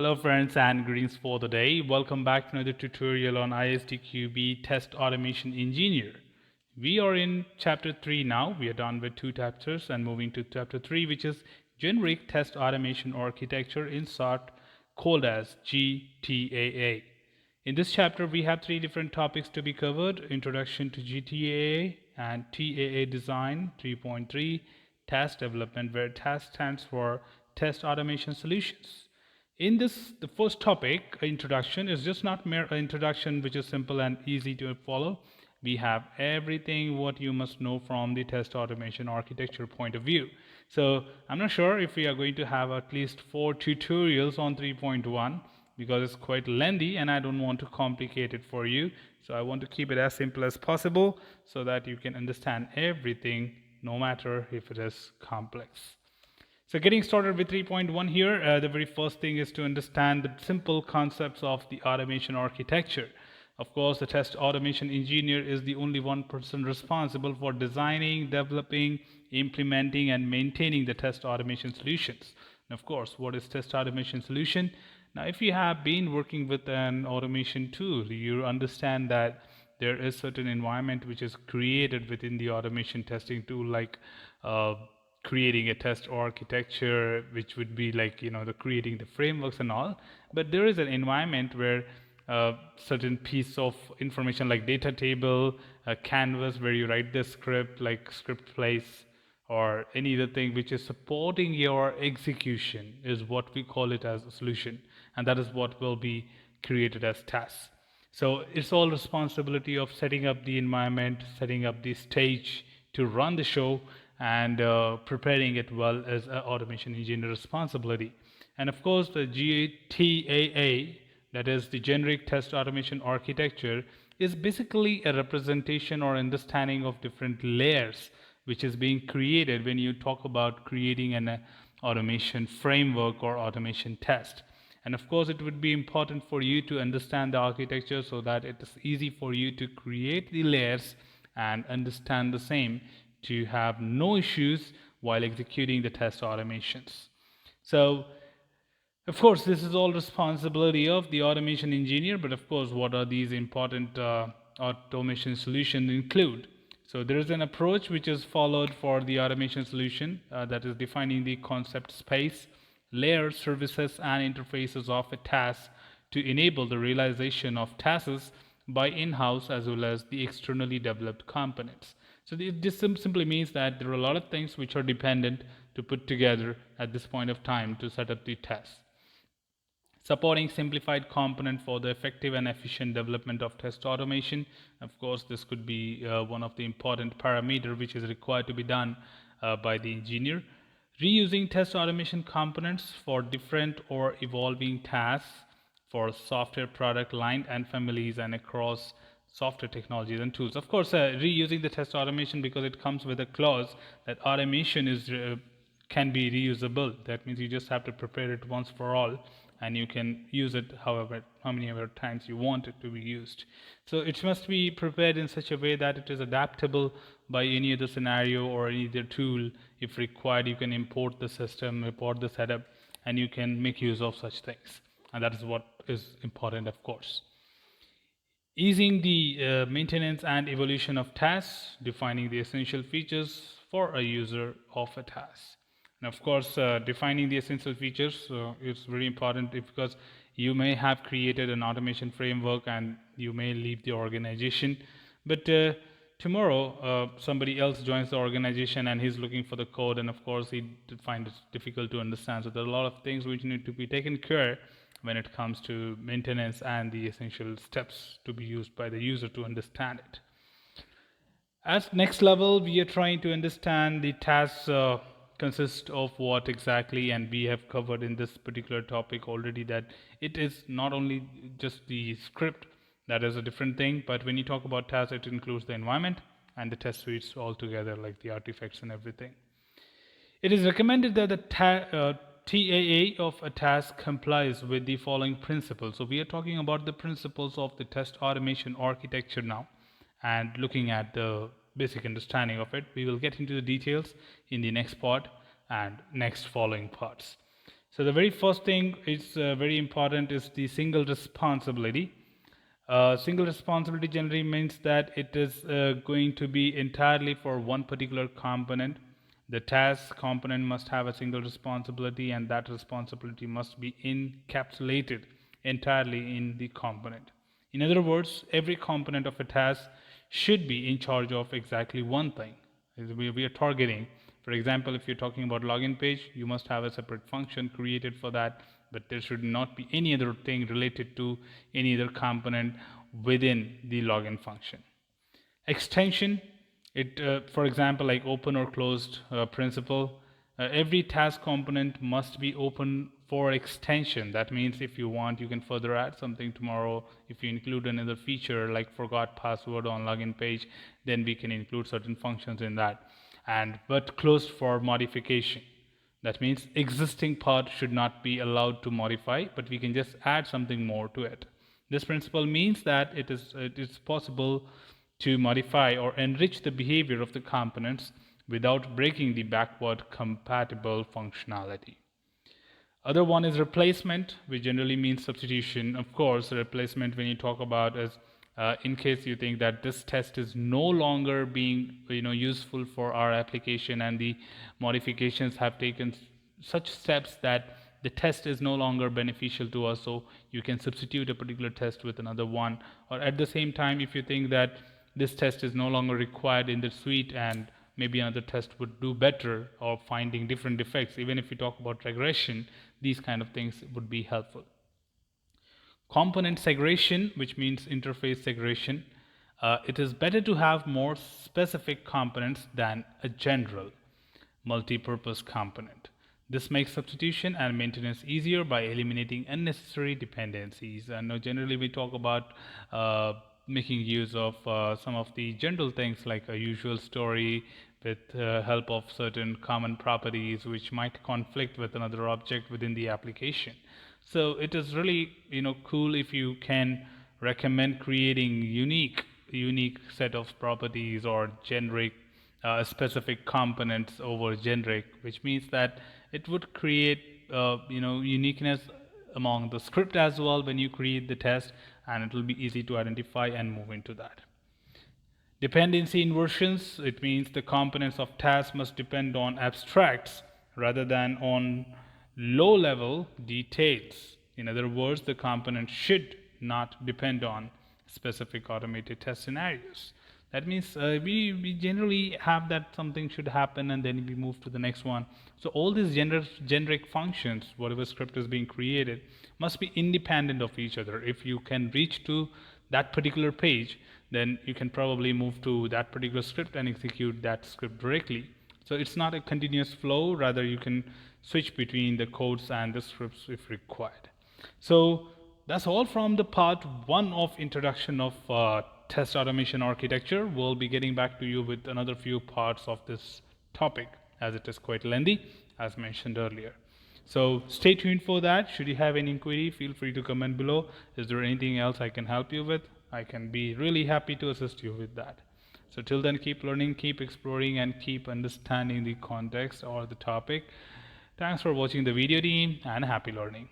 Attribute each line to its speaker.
Speaker 1: Hello friends and greetings for the day. Welcome back to another tutorial on ISTQB Test Automation Engineer. We are in chapter 3 now. We are done with 2 chapters and moving to chapter 3, which is Generic Test Automation Architecture, in short called as GTAA. In this chapter we have 3 different topics to be covered: Introduction to GTAA and TAA Design 3.3, Task Development, where TASK stands for Test Automation Solutions. In this, the first topic, introduction, is just not mere introduction which is simple and easy to follow. We have everything what you must know from the test automation architecture point of view. So I'm not sure if we are going to have at least 4 tutorials on 3.1 because it's quite lengthy and I don't want to complicate it for you. So I want to keep it as simple as possible so that you can understand everything, no matter if it is complex. So getting started with 3.1 here, the very first thing is to understand the simple concepts of the automation architecture. Of course, the test automation engineer is the only one person responsible for designing, developing, implementing, and maintaining the test automation solutions. And of course, what is test automation solution? Now, if you have been working with an automation tool, you understand that there is certain environment which is created within the automation testing tool, like creating a test architecture, which would be like the creating the frameworks and all. But there is an environment where certain piece of information like data table, a canvas where you write the script, like script place, or any other thing which is supporting your execution, is what we call it as a solution, and that is what will be created as tasks. So it's all responsibility of setting up the environment, setting up the stage to run the show, and preparing it well as an automation engineer responsibility. And of course, the GTAA, that is the generic test automation architecture, is basically a representation or understanding of different layers which is being created when you talk about creating an automation framework or automation test. And of course, it would be important for you to understand the architecture so that it is easy for you to create the layers and understand the same, to have no issues while executing the test automations. So of course, this is all responsibility of the automation engineer, but of course, what are these important automation solutions include? So there is an approach which is followed for the automation solution, that is defining the concept space, layers, services, and interfaces of a task to enable the realization of tasks by in-house as well as the externally developed components. So this simply means that there are a lot of things which are dependent to put together at this point of time to set up the test. Supporting simplified component for the effective and efficient development of test automation. Of course, this could be one of the important parameter which is required to be done by the engineer. Reusing test automation components for different or evolving tasks for software product line and families and across software technologies and tools. Of course, reusing the test automation, because it comes with a clause that automation is can be reusable. That means you just have to prepare it once for all, and you can use it how many ever times you want it to be used. So it must be prepared in such a way that it is adaptable by any other scenario or any other tool. If required, you can import the system, import the setup, and you can make use of such things. And that is what is important, of course. Easing the maintenance and evolution of tasks, defining the essential features for a user of a task. And of course, defining the essential features is very important, because you may have created an automation framework and you may leave the organization, but tomorrow somebody else joins the organization and he's looking for the code, and of course he finds it difficult to understand. So there are a lot of things which need to be taken care when it comes to maintenance and the essential steps to be used by the user to understand it. As next level, we are trying to understand the tasks consist of what exactly, and we have covered in this particular topic already that it is not only just the script, that is a different thing, but when you talk about tasks, it includes the environment and the test suites all together, like the artifacts and everything. It is recommended that the TAA of a task complies with the following principles. So we are talking about the principles of the test automation architecture now, and looking at the basic understanding of it. We will get into the details in the next part and next following parts. So the very first thing is very important is the single responsibility. Single responsibility generally means that it is going to be entirely for one particular component. The task component must have a single responsibility, and that responsibility must be encapsulated entirely in the component. In other words, every component of a task should be in charge of exactly one thing. We are targeting. For example, if you're talking about login page, you must have a separate function created for that, but there should not be any other thing related to any other component within the login function. Extension, for example, like open or closed principle, every task component must be open for extension. That means if you want, you can further add something tomorrow. If you include another feature like forgot password on login page, then we can include certain functions in that. But closed for modification. That means existing part should not be allowed to modify, but we can just add something more to it. This principle means that it is possible to modify or enrich the behavior of the components without breaking the backward compatible functionality. Other one is replacement, which generally means substitution. Of course, replacement when you talk about is in case you think that this test is no longer being useful for our application and the modifications have taken such steps that the test is no longer beneficial to us, so you can substitute a particular test with another one. Or at the same time, if you think that this test is no longer required in the suite and maybe another test would do better, or finding different defects, even if we talk about regression, these kind of things would be helpful. Component segregation, which means interface segregation. It is better to have more specific components than a general multi-purpose component. This makes substitution and maintenance easier by eliminating unnecessary dependencies. And generally we talk about making use of some of the general things like a usual story with help of certain common properties which might conflict with another object within the application. So it is really cool if you can recommend creating unique set of properties or generic specific components over generic, which means that it would create uniqueness among the script as well when you create the test, and it will be easy to identify and move into that. Dependency inversions, it means the components of tasks must depend on abstracts rather than on low-level details. In other words, the component should not depend on specific automated test scenarios. That means we generally have that something should happen and then we move to the next one. So all these generic functions, whatever script is being created, must be independent of each other. If you can reach to that particular page, then you can probably move to that particular script and execute that script directly. So it's not a continuous flow, rather you can switch between the codes and the scripts if required. So that's all from the part 1 of introduction of test automation architecture. We'll be getting back to you with another few parts of this topic as it is quite lengthy as mentioned earlier. So stay tuned for that. Should you have any inquiry, feel free to comment below. Is there anything else I can help you with? I can be really happy to assist you with that. So till then, keep learning, keep exploring, and keep understanding the context or the topic. Thanks for watching the video, team, and happy learning.